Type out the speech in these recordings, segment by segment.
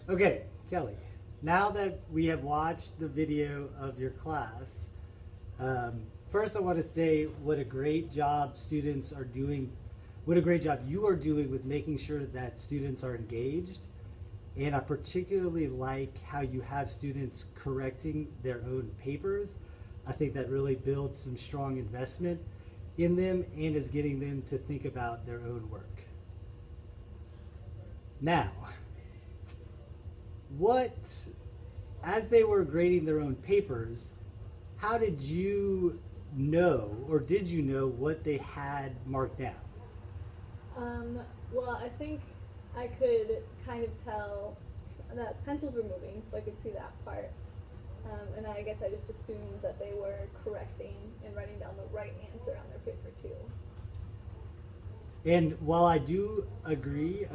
Okay, Kelly, now that we have watched the video of your class, first I want to say what a great job students are doing, what a great job you are doing with making sure that students are engaged. And I particularly like how you have students correcting their own papers. I think that really builds some strong investment in them and is getting them to think about their own work. Now, as they were grading their own papers, how did you know, or did you know what they had marked down? Well, I think I could kind of tell that pencils were moving, so I could see that part. And I guess I just assumed that they were correcting and writing down the right answer on their paper too. And while I do agree,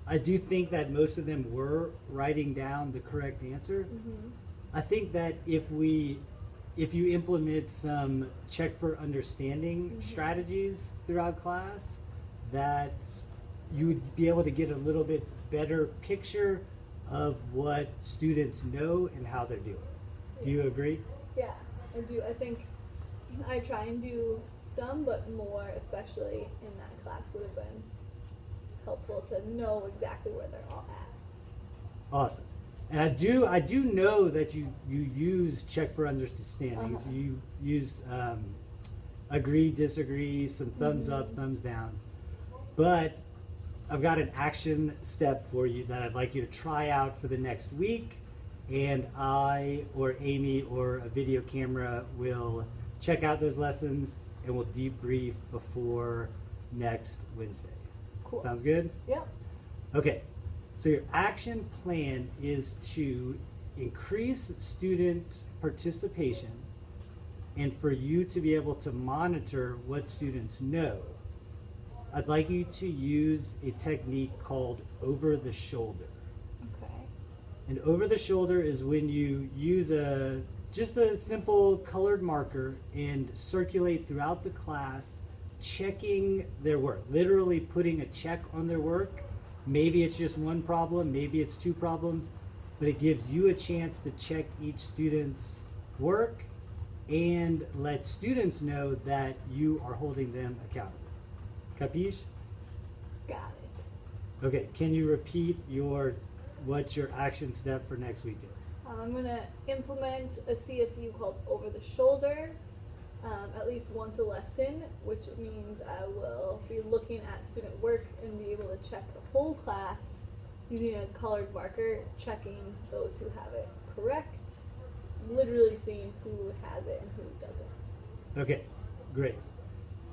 I do think that most of them were writing down the correct answer. Mm-hmm. I think that if you implement some check for understanding Mm-hmm. strategies throughout class, that you would be able to get a little bit better picture of what students know and how they're doing. Do you agree? Yeah, I do. I think I try and do some, but more, especially in that class, would have been helpful to know exactly where they're all at. Awesome. And I do know that you use check for understanding. Uh-huh. You use agree, disagree, some thumbs Mm-hmm. up, thumbs down. But I've got an action step for you that I'd like you to try out for the next week. And I or Amy or a video camera will check out those lessons and we'll debrief before next Wednesday. Cool. Sounds good? Yep. Okay, so your action plan is to increase student participation and for you to be able to monitor what students know. I'd like you to use a technique called over the shoulder. Okay. And over the shoulder is when you use just a simple colored marker and circulate throughout the class, checking their work, literally putting a check on their work. Maybe it's just one problem, maybe it's two problems, but it gives you a chance to check each student's work and let students know that you are holding them accountable. Capiche? Got it. Okay, can you repeat what your action step for next week is? I'm going to implement a CFU called over the shoulder at least once a lesson, which means I will be looking at student work and be able to check the whole class using a colored marker, checking those who have it correct, literally seeing who has it and who doesn't. Okay, great.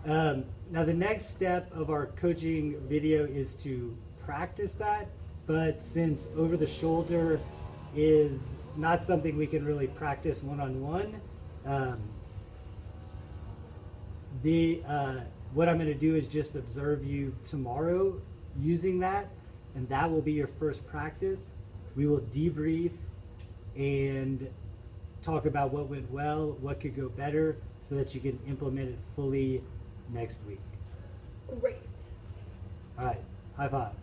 Now the next step of our coaching video is to practice that, but since over the shoulder is not something we can really practice one-on-one, what I'm going to do is just observe you tomorrow using that, and that will be your first practice. We will debrief and talk about what went well, what could go better, so that you can implement it fully next week. Great. All right, high five.